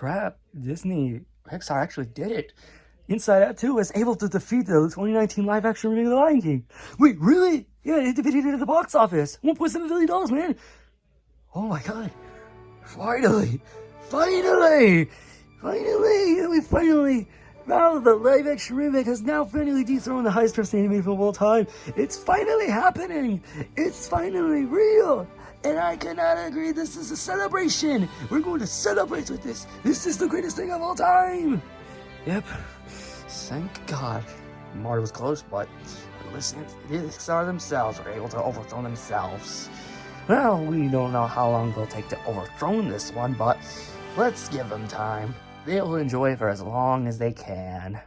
crap, Disney, Pixar actually did it. Inside Out 2 was able to defeat the 2019 live-action remake of The Lion King. Wait, really? Yeah, it defeated it at the box office. $1.7 billion, man. Oh my god. Finally! Now the live-action remake has now finally dethroned the highest-grossing animated film of all time. It's finally happening! It's finally real! And I cannot agree, this is a celebration! We're going to celebrate with this! This is the greatest thing of all time! Yep. Thank God. Marty was close, but listen, the Pixar themselves were able to overthrow themselves. Well, we don't know how long they'll take to overthrow this one, but let's give them time. They'll enjoy it for as long as they can.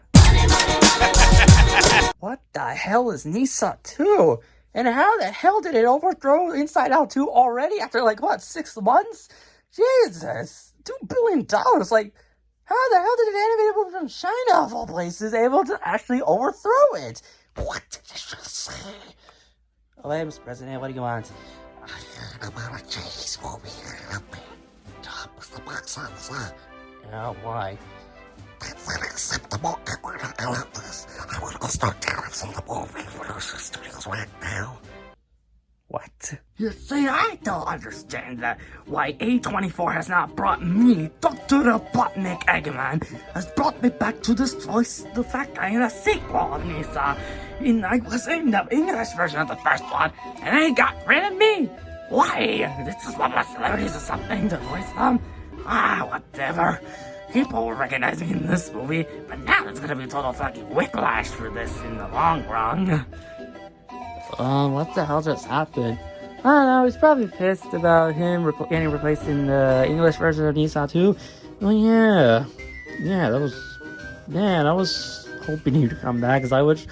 What the hell is Ne Zha 2? And how the hell did it overthrow Inside Out 2 already after, like, what, 6 months? Jesus! $2 billion! Like, how the hell did an animated movie from China, of all places, able to actually overthrow it? What did you say? Oh, hey, Mr. President, what do you want? I want a Chinese movie. Top of the box office. Oh, why? That's unacceptable. I want this. I want to start canceling the movie for those studios right now. What? You see, I don't understand that why A24 has not brought me, Dr. Robotnik Eggman, has brought me back to this voice, the fact I am a sequel of Ne Zha. I was in the English version of the first one, and they got rid of me. Why? This is one of my celebrities or something to voice them? Whatever. People will recognize me in this movie, but now there's gonna be a total fucking whiplash for this in the long run. What the hell just happened? I don't know, he's probably pissed about him getting replaced in the English version of Ne Zha 2. Oh yeah. I was hoping he would come back, because I was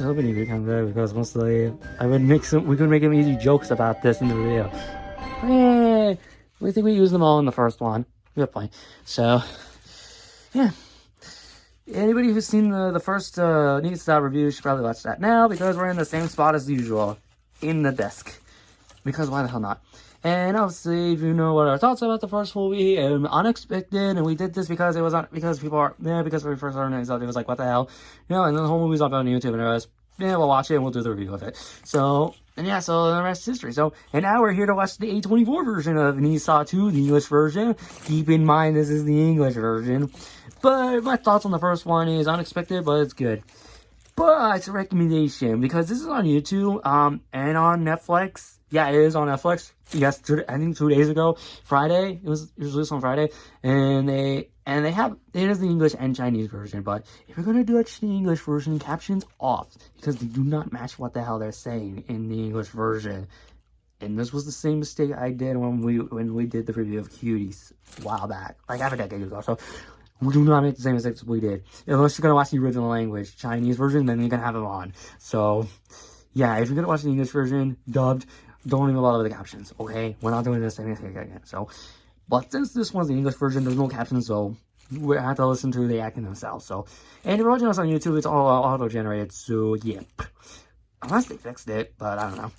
hoping he would come back, because mostly we could make some easy jokes about this in the video. Yeah, we think we used them all in the first one. Good point. So, yeah. Anybody who's seen the first Ne Zha review should probably watch that now, because we're in the same spot as usual, in the desk. Because why the hell not? And obviously, if you know what our thoughts about the first movie, unexpected, and we did this because it was because when we first started Ne Zha, it was like, what the hell? And then the whole movie's up on YouTube, and it was, we'll watch it, and we'll do the review of it. So the rest is history. So, and now we're here to watch the A24 version of Ne Zha 2, the English version. Keep in mind, this is the English version. But my thoughts on the first one is unexpected, but it's good. But it's a recommendation, because this is on YouTube, and on Netflix. Yeah, it is on Netflix. Yes, I think 2 days ago, Friday. It was released on Friday, and it is the English and Chinese version. But if you're gonna watch the English version, captions off, because they do not match what the hell they're saying in the English version. And this was the same mistake I did when we did the review of Cuties a while back, like half a decade ago. So we do not make the same mistakes we did. Unless you're gonna watch the original language, Chinese version, then you're gonna have them on. So yeah, if you're gonna watch the English version dubbed, don't even bother with the captions, okay? We're not doing the same mistake again. So, but since this one's the English version, there's no captions, so we have to listen to the acting themselves. So, and if you're watching us on YouTube, it's all auto-generated. So yep, unless they fixed it, but I don't know.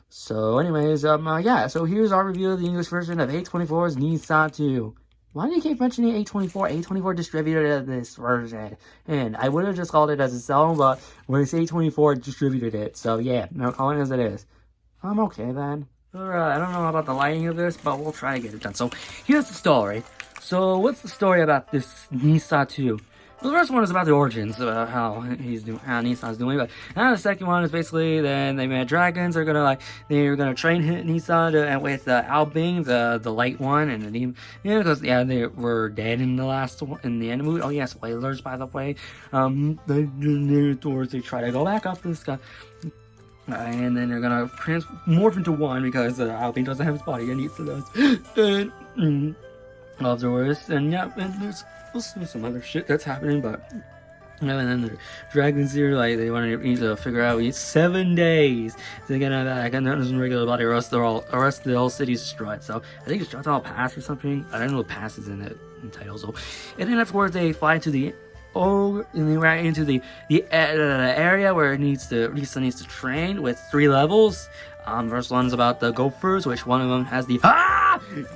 So, anyways, yeah. So here's our review of the English version of A24's Ne Zha 2. Why do you keep mentioning A24? A24 distributed this version, and I would have just called it as its own, but when it's A24, it distributed it. So yeah, no, call it as it is. I'm okay then. I don't know about the lighting of this, but we'll try to get it done. So here's the story. So what's the story about this Ne Zha 2? Well, the first one is about the origins, about how Ne Zha's doing. But now the second one is basically then they met dragons. They're gonna train Ne Zha with Ao Bing, the light one, and the demon. Because they were dead in the last one, in the end of the movie. Oh yeah, spoilers by the way. They try to go back up this guy. And then they're gonna morph into one, because Ao Bing doesn't have his body and Ne Zha does. And afterwards, and yeah, and there's some other shit that's happening, but and then the dragons here, like, they need to figure out it's 7 days to get out of that. I got nothing regular body, or else the whole city's destroyed. So I think it's Strata Pass or something. I don't know what pass is in the title. So, and then afterwards they fly to the and they right into the area where Ne Zha needs to train with 3 levels. First one's about the gophers, which one of them has the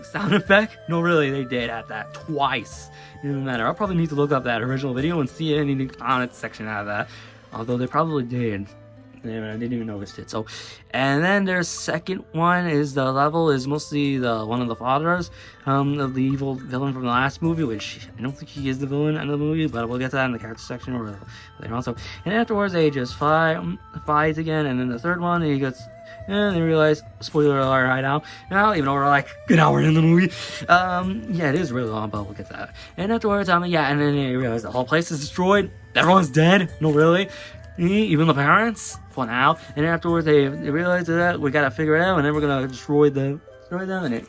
sound effect? No, really, they did add that twice in the matter. I'll probably need to look up that original video and see any comment section out of that. Although they probably did. Yeah, I didn't even notice it. So, and then their second one is the level is mostly the one of the fathers of the evil villain from the last movie, which I don't think he is the villain in the movie, but we'll get to that in the character section or later on. So, and afterwards they just fight again, and then the third one he gets. And they realize, spoiler alert right now, even though we're like an hour in the movie. Yeah, it is really long, but we'll get to that. And afterwards, yeah, and then they realize the whole place is destroyed. Everyone's dead. No, really. Even the parents, for now. And afterwards, they realize that we gotta figure it out, and then we're gonna destroy them, and it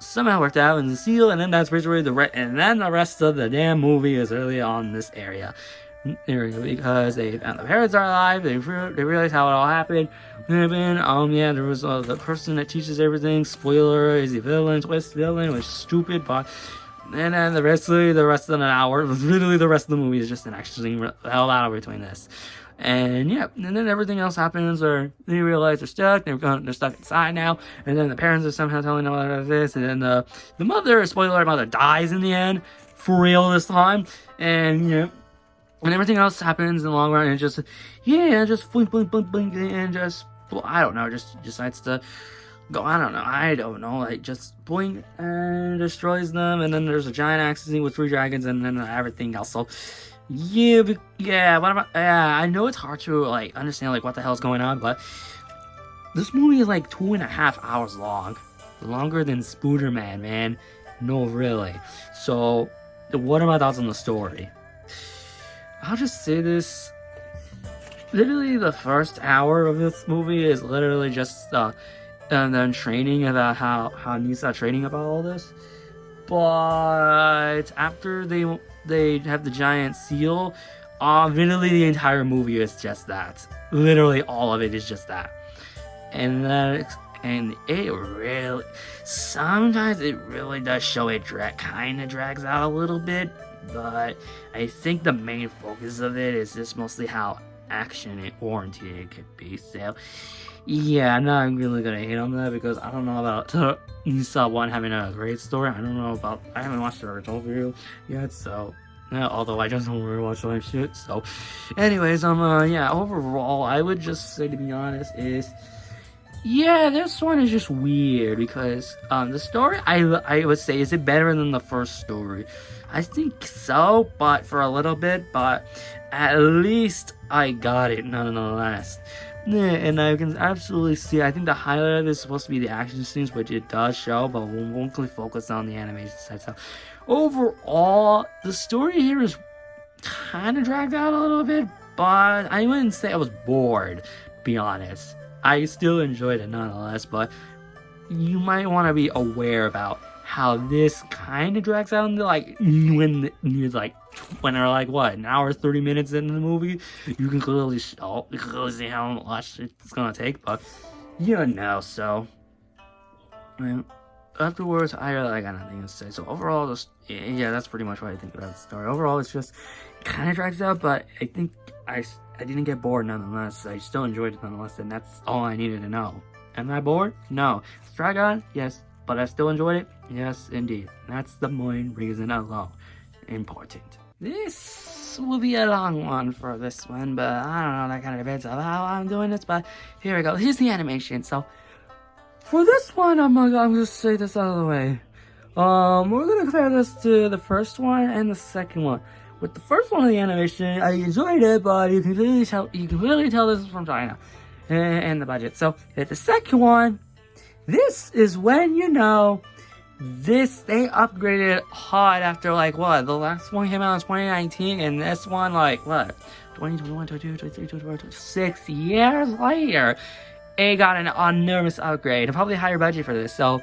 somehow worked out in the seal, and then that's basically and then the rest of the damn movie is really on this area. Because they found the parents are alive, they realize how it all happened. Yeah, there was the person that teaches everything. Spoiler is the villain, twist villain, which is stupid, but. And then the rest of an hour, literally the rest of the movie is just an action scene the hell out of between this. And yeah, and then everything else happens, or they realize they're stuck, they're stuck inside now, and then the parents are somehow telling them about this, and then the mother, spoiler, mother dies in the end, for real this time, and yeah, and everything else happens in the long run, and just blink, and just, I don't know, just decides to go, I don't know, like, just blink and destroys them, and then there's a giant action scene with 3 dragons, and then everything else, so, I know it's hard to, like, understand, like, what the hell's going on, but this movie is, like, 2.5 hours long, longer than Spooderman, man, no, really, so, what are my thoughts on the story? I'll just say this, literally the first hour of this movie is literally just, and then training about how Ne Zha training about all this, but after they have the giant seal, literally the entire movie is just that. Literally all of it is just that, and it really sometimes it really does show it kind of drags out a little bit, but I think the main focus of it is just mostly how action oriented it could be. So. Yeah, I'm not really gonna hate on that because I don't know about Ne Zha 1 having a great story. I haven't watched the original video yet, so although I just don't really watch live shit. So, anyways, yeah, overall, I would just say, to be honest, this one is just weird because the story I would say, is it better than the first story? I think so, but for a little bit, but at least I got it nonetheless. Yeah, and I can absolutely see, I think the highlight of it is supposed to be the action scenes, which it does show, but we won't really focus on the animation side. So, overall, the story here is kind of dragged out a little bit, but I wouldn't say I was bored, to be honest. I still enjoyed it nonetheless, but you might want to be aware about how this kind of drags out into, like, when you're like, when they're like, what, an hour 30 minutes into the movie, you can clearly see how much it's gonna take, but so afterwards I got nothing to say. So overall, that's pretty much what I think about the story. Overall, it's just kind of drags out, but I think I didn't get bored nonetheless. I still enjoyed it nonetheless, and that's all I needed to know. Am I bored? No. Drag on? Yes. But I still enjoyed it? Yes, indeed. That's the main reason alone. Important. This will be a long one for this one, but I don't know, that kind of depends on how I'm doing this, but here we go. Here's the animation. So, for this one, I'm gonna say this out of the way. We're gonna compare this to the first one and the second one. With the first one of the animation, I enjoyed it, but you can really tell this is from China. And the budget. So, with the second one, this is when they upgraded hard after, like, what? The last one came out in 2019, and this one, like, what? 2021, 22, 23, 24, 26 years later, it got an enormous upgrade, and probably a higher budget for this. So,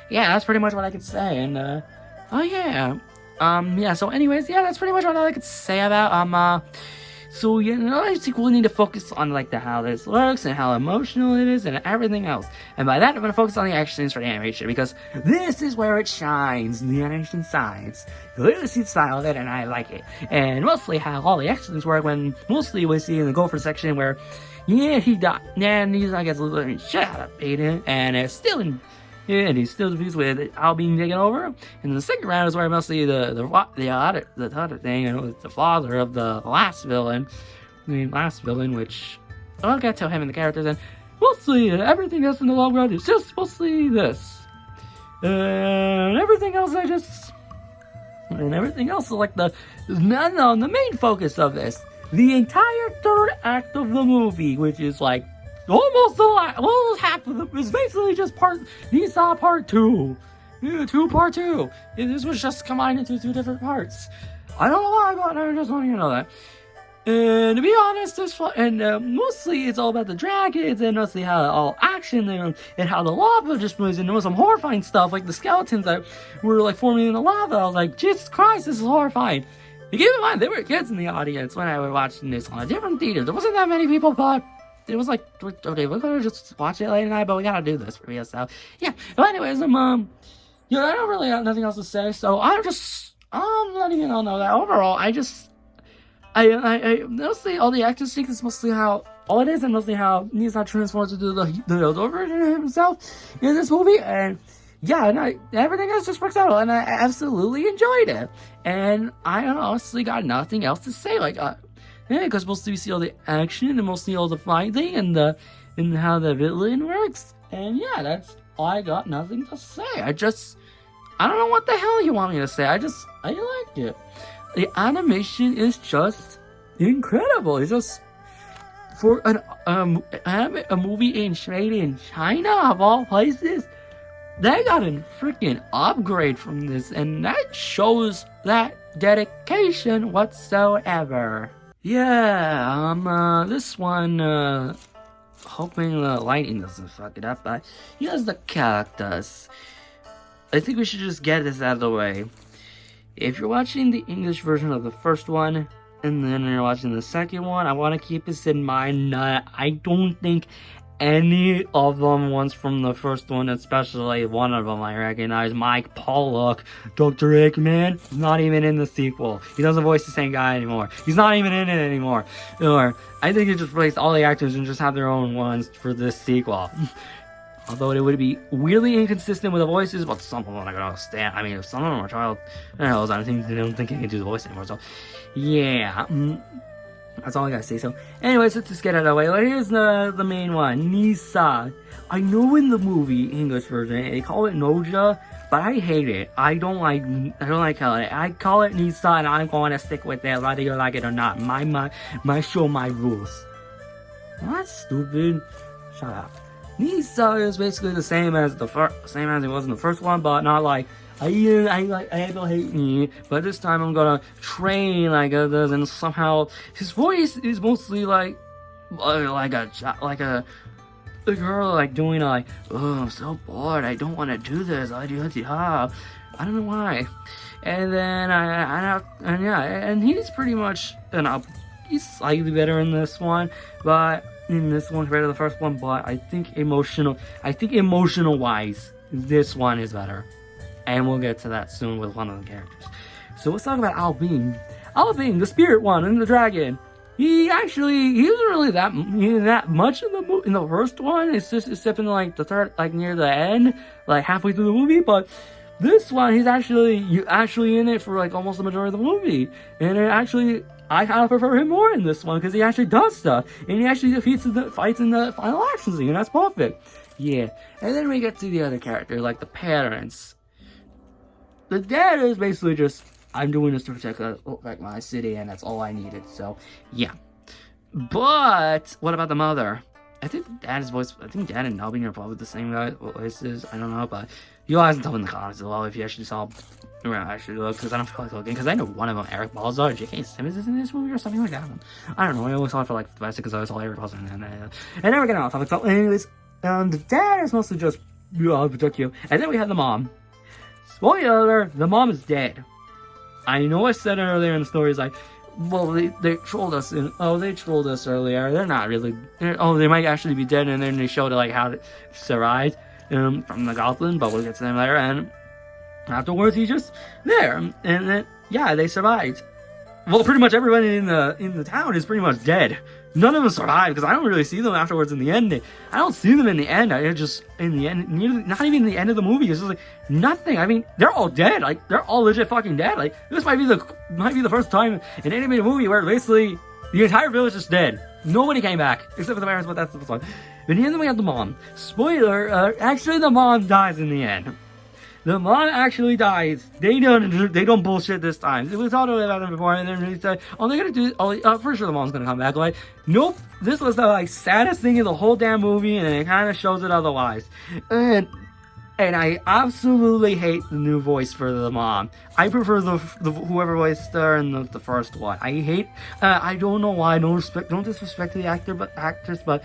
yeah, that's pretty much what I could say. And, so anyways, that's pretty much what I could say about, so, I think we'll need to focus on, like, how this looks and how emotional it is and everything else. And by that, I'm going to focus on the action scenes for the animation, because this is where it shines, the animation sides. You literally see the style of it, and I like it. And mostly how all the action scenes work, when mostly we see in the Gopher section where, he died, and he's, I guess, literally shit out of Aiden, and it's still Yeah, and he's still confused with Al being taken over. And the second round is where mostly the other thing, and it was the father of the last villain. Which I'll get to him and the characters, and mostly everything else in the long run is just mostly this. And everything else is like the main focus of this. The entire third act of the movie, which is like almost half of the, is basically just Ne Zha part 2. Part 2. This was just combined into 2 different parts. I don't know why, but I just want you to know that. And to be honest, mostly it's all about the dragons, and mostly how all action and how the lava just moves, and there was some horrifying stuff like the skeletons that were like forming in the lava. I was like, Jesus Christ, this is horrifying. And keep in mind, there were kids in the audience when I was watching this on a different theater. There wasn't that many people, but it was like, okay, we're gonna just watch it late at night, but we gotta do this for you. So yeah. But anyways, I don't really have nothing else to say. So I'm letting you all know that overall, I mostly all the action scenes is mostly how all it is, and mostly how Ne Zha transforms into the older version of himself in this movie, and yeah, and everything else just works out, and I absolutely enjoyed it, and I honestly got nothing else to say, because mostly we see all the action and mostly all the fighting and how the villain works, and yeah, that's all. I got nothing to say. I don't know what the hell you want me to say. I liked it. The animation is just incredible. It's just for a movie made in China of all places. They got a freaking upgrade from this, and that shows that dedication whatsoever. Yeah, this one, hoping the lighting doesn't fuck it up, but here's the characters. I think we should just get this out of the way. If you're watching the English version of the first one, and then you're watching the second one, I want to keep this in mind that I don't think any of them ones from the first one, especially one of them I recognize, Mike Pollock, Dr. Eggman, is not even in the sequel. He doesn't voice the same guy anymore. He's not even in it anymore. Or, I think they just replaced all the actors and just have their own ones for this sequel. Although it would be weirdly inconsistent with the voices, but some of them I can understand. I mean, if some of them are child, I don't think they can do the voice anymore. So, yeah, that's all I gotta say. So, anyways, let's just get it out of the way. Well, here's the main one, Ne Zha. I know in the movie English version they call it Ne Zha, but I hate it. I don't like calling it. I call it Ne Zha, and I'm going to stick with it, whether you like it or not. My show, my rules. Well, that's stupid. Shut up. Ne Zha is basically the same as it was in the first one, but not like I hate me. But this time I'm gonna train like others, and somehow his voice is mostly like a girl like doing like, oh, I'm so bored, I don't want to do this. I don't know why. And then and he's pretty much he's slightly better in this one, but. In this one compared to the first one, but I think emotional wise, this one is better. And we'll get to that soon with one of the characters. So let's talk about Al Bean. Al Bean, the spirit one and the dragon. He wasn't really that much in the first one. It's just except in like the third, like near the end, like halfway through the movie, but this one, he's actually in it for like almost the majority of the movie. And I kind of prefer him more in this one because he actually does stuff, and he actually fights in the final action scene, and that's perfect. Yeah, and then we get to the other character, like the parents. The dad is basically just, I'm doing this to protect like my city, and that's all I needed. So yeah, but what about the mother? I think Dad and Nobby are probably the same guy voices. I don't know, but you guys can tell in the comments as well if you actually saw. I should look, because I don't feel like looking, because I know one of them, Eric Balzar, or J.K. Simmons is in this movie or something like that. I don't know, I always saw it for like 5 seconds, because I saw Eric Balzar, and never get off topic. So anyways, the dad is mostly just, I'll protect you. And then we have the mom. Spoiler alert, the mom is dead. I know I said it earlier in the story, like, well, they trolled us, they trolled us earlier. They're not really, they might actually be dead, and then they showed like how to survive from the goblin, but we'll get to them later, and afterwards, he's just there, and then, yeah, they survived. well, pretty much everybody in the town is pretty much dead. None of them survive because I don't really see them afterwards in the end. I don't see them in the end. I just in the end, not even the end of the movie. It's just like nothing. I mean, they're all dead. Like they're all legit fucking dead. Like this might be the first time in an animated movie where basically the entire village is dead. Nobody came back except for the parents, but that's the fun. But in the end, we have the mom. Spoiler: actually, the mom dies in the end. The mom actually dies. They don't bullshit this time. We talked about them before, and then they said, "Oh, they're gonna do." Oh, for sure, the mom's gonna come back. Like, nope. This was the like saddest thing in the whole damn movie, and it kind of shows it otherwise. And I absolutely hate the new voice for the mom. I prefer the whoever voiced her in the first one. I hate. I don't know why. Don't disrespect the actress, but.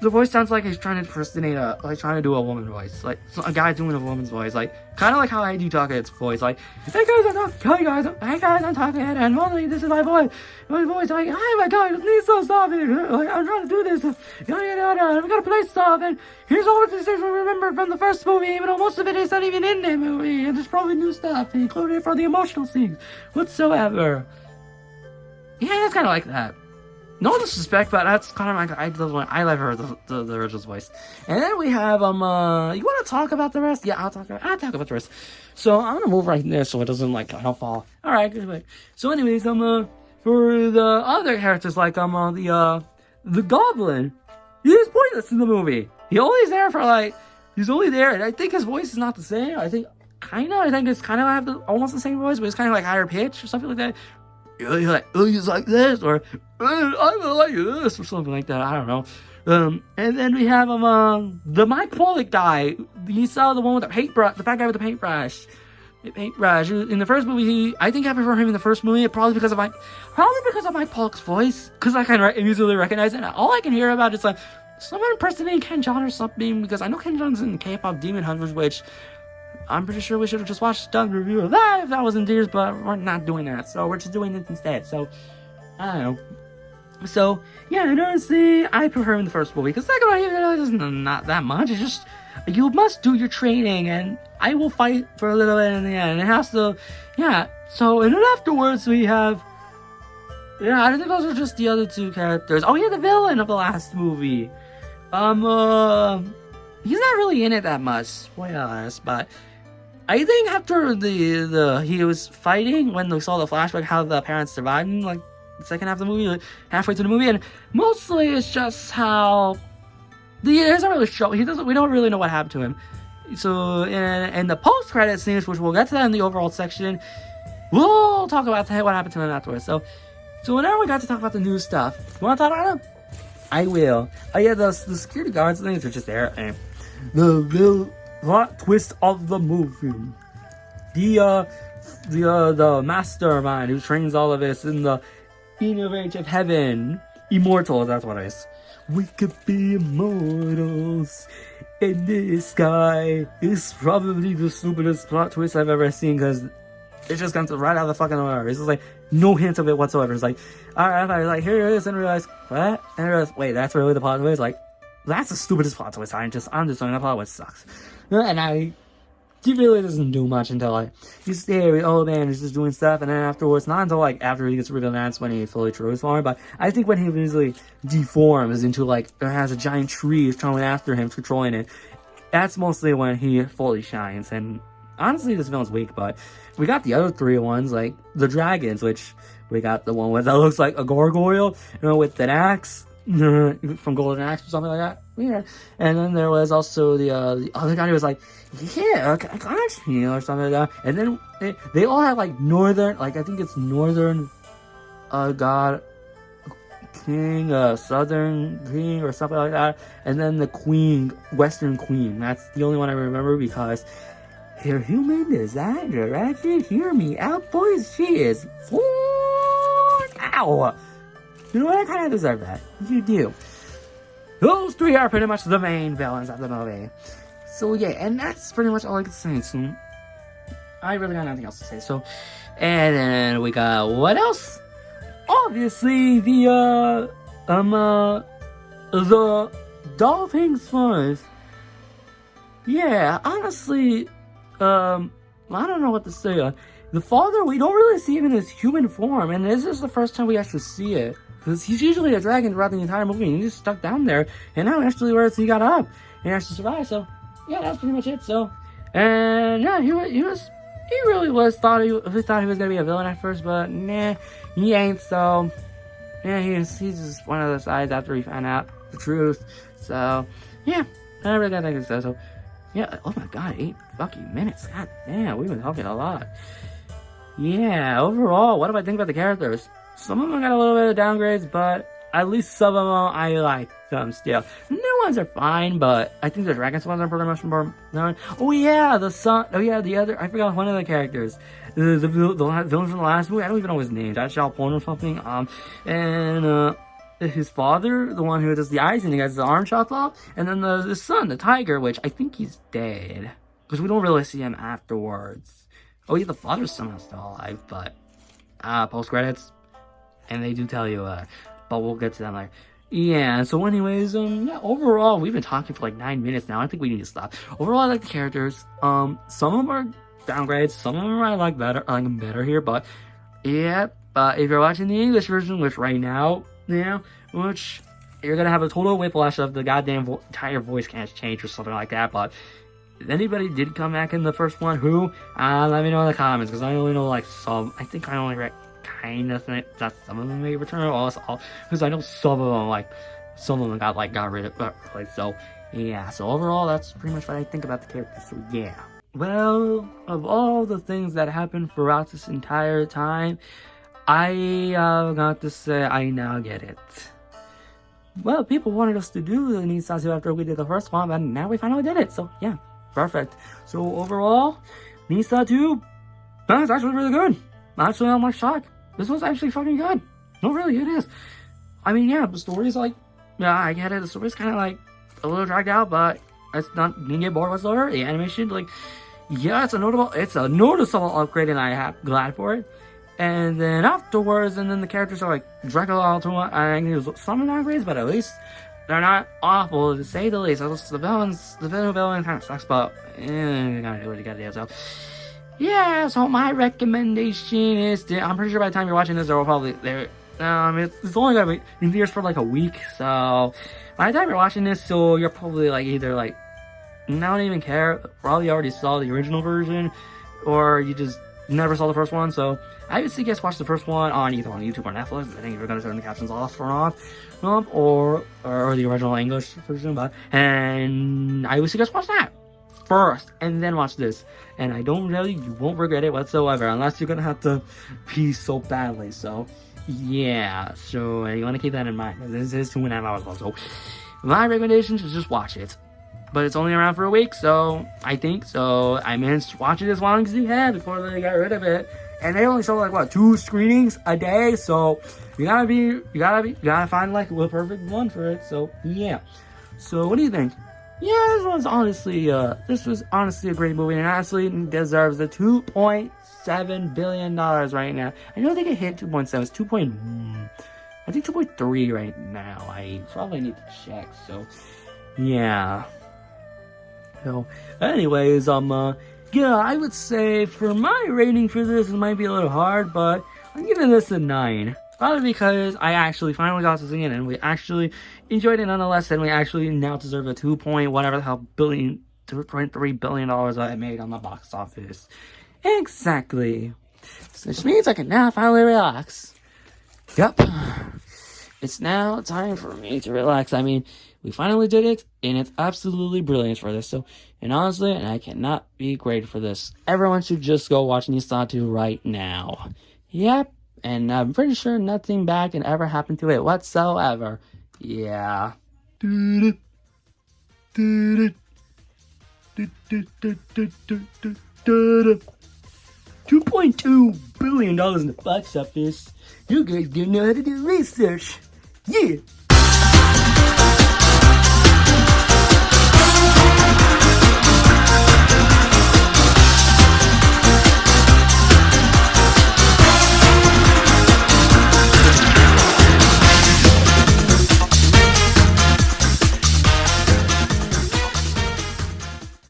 The voice sounds like he's trying to impersonate trying to do a woman voice. Like, a guy doing a woman's voice. Like, kind of like how I do Tuckett's voice. Like, hey guys, I'm talking, and Molly, this is my voice. My voice, like, hi my God, please stop it. Like, I'm trying to do this. We gotta play stuff, and here's all the things we remember from the first movie, even though most of it is not even in the movie, and there's probably new stuff included for the emotional scenes whatsoever. Yeah, it's kind of like that. No disrespect, but that's kind of like I love her the original voice. And then we have you want to talk about the rest? Yeah, I'll talk about the rest. So I'm gonna move right there so it doesn't like kind of fall. All right, good. So anyways, for the other characters like the goblin, he is pointless in the movie. He's only there, and I think his voice is not the same. I think it's kind of almost the same voice, but it's kind of like higher pitch or something like that. He's like this, or I like this, or something like that. I don't know. And then we have the Mike Pollock guy. You saw the one with the paintbrush, the fat guy with the paintbrush. In the first movie, I think I prefer him in the first movie, probably because of Mike Pollock's voice, because I can immediately recognize it. All I can hear about is like someone impersonating Ken Jeong or something, because I know Ken Jeong's in K-pop Demon Hunters, which I'm pretty sure we should have just done a review of that if that was in theaters, but we're not doing that, so we're just doing it instead. So I don't know. So yeah, and honestly, I prefer him in the first movie because second one is not that much. It's just you must do your training, and I will fight for a little bit in the end. It has to, yeah. So and then afterwards we have, yeah, I think those are just the other two characters. Oh yeah, the villain of the last movie. He's not really in it that much, spoilers, but I think after he was fighting when we saw the flashback how the parents survived in like the second half of the movie, like halfway through the movie, and mostly it's just how he doesn't really show. We don't really know what happened to him. So in the post-credit scenes, which we'll get to that in the overall section, we'll talk about what happened to him afterwards. So now we got to talk about the new stuff. You want to talk about him? I will. Oh yeah, the security guards things are just there. And the plot twist of the movie. The mastermind who trains all of us in the innovative heaven. Immortals, that's what it is. We could be immortals. And this guy is probably the stupidest plot twist I've ever seen, because it just comes right out of the fucking nowhere. It's just like no hint of it whatsoever. It's like, alright, I was like, here it is, and realize what? And I realized, wait, that's really the plot twist? Like, that's the stupidest plot twist. I'm just saying that plot twist sucks. And he really doesn't do much until like he's there with old man, he's just doing stuff, and then afterwards, not until like after he gets revealed, that's when he fully transforms. But I think when he easily deforms into like has a giant tree coming after him, controlling it, that's mostly when he fully shines. And honestly, this villain's weak, but we got the other three ones, like the dragons, which we got the one that looks like a gargoyle, with an axe from Golden Axe or something like that. Weird. And then there was also the other guy who was like, yeah, I got you, or something like that. And then they all have like northern, like I think it's northern god king, southern king, or something like that. And then the queen, western queen. That's the only one I remember because her human design director, hear me out, boys. She is ow. You know what? I kind of deserve that. You do. Those three are pretty much the main villains of the movie. So yeah, and that's pretty much all I can say. So I really got nothing else to say. So, and then we got what else? Obviously the Dolphins Force. Yeah, honestly, I don't know what to say. The father, we don't really see him in his human form, and this is the first time we actually see it. Because he's usually a dragon throughout the entire movie, and he's just stuck down there. And now actually where he got up and actually survived. So yeah, that's pretty much it. So, and yeah, he really was thought he was gonna be a villain at first, but nah, he ain't. So yeah, he's just one of those guys after he found out the truth. So yeah, I really got think so. So yeah, oh my god, 8 fucking minutes. God damn, we've been talking a lot. Yeah, overall, what do I think about the characters? Some of them got a little bit of downgrades, but at least some of them I like them still. The new ones are fine, but I think the Dragon's ones are pretty much more known. Oh yeah, the son. Oh yeah, the other. I forgot one of the characters. The villain from the last movie. I don't even know his name. That's Xiaopon or something. And his father, the one who does the eyes and he gets the arm chopped off, and then the son, the tiger, which I think he's dead because we don't really see him afterwards. Oh yeah, the father's somehow still alive, but post credits. And they do tell you, but we'll get to that later. Yeah, so anyways, yeah, overall, we've been talking for like 9 minutes now. I think we need to stop. Overall, I like the characters. Some of them are downgrades. Some of them I like them better here, but yeah, if you're watching the English version, which right now, which you're gonna have a total whiplash of the goddamn entire voice can't change or something like that, but if anybody did come back in the first one, who, let me know in the comments, because I only know like some, I think I only read kind of think that some of them may return, because I know some of them got rid of, so yeah. So overall, that's pretty much what I think about the characters. So yeah. Well, of all the things that happened throughout this entire time, I got to say I now get it. Well, people wanted us to do the Ne Zha after we did the first one, and now we finally did it. So yeah, perfect. So overall, Ne Zha 2, that's actually really good. Actually, I'm like shocked. This was actually fucking good. No, really, it is. I mean, yeah, the story's like, yeah, I get it. The story's kind of like a little dragged out, but it's not didn't get bored whatsoever. The animation, like, yeah, it's a noticeable upgrade, and I'm glad for it. And then afterwards, and then the characters are like dragged a lot too much. I think there's some downgrades, but at least they're not awful to say the least. The villain kind of sucks, but you gotta do what you gotta do. So. Yeah, so my recommendation is I'm pretty sure by the time you're watching this, it's only gonna be in theaters for like a week, so by the time you're watching this, so you're probably like either like not even care, probably already saw the original version, or you just never saw the first one. So I would suggest watch the first one on either on YouTube or Netflix. I think you're gonna turn the captions off or the original English version, and I would suggest watch that first and then watch this, and you won't regret it whatsoever, unless you're gonna have to pee so badly. So yeah, so you want to keep that in mind. This is 2.5 hours long, so my recommendation is just watch it, but it's only around for a week, so I think so. I managed to watch it as long as you had before they got rid of it, and they only show like what 2 screenings a day, so you gotta find like the perfect one for it. So yeah, so what do you think? Yeah, this was honestly a great movie, and honestly deserves the $2.7 billion right now. I don't think it hit 2.7. It's 2. I think 2.3 right now. I probably need to check. So yeah. So anyways, yeah, I would say for my rating for this, it might be a little hard, but I'm giving this a 9. Probably because I actually finally got to see it, and we actually enjoyed it nonetheless, and we actually now deserve a $2.3 billion that it made on the box office. Exactly. Which means I can now finally relax. Yep. It's now time for me to relax. I mean, we finally did it, and it's absolutely brilliant for this. So, and honestly, I cannot be grateful for this. Everyone should just go watch Ne Zha 2 right now. Yep. And I'm pretty sure nothing bad can ever happen to it whatsoever. Yeah. $2.2 billion in the box office. You guys don't know how to do research. Yeah.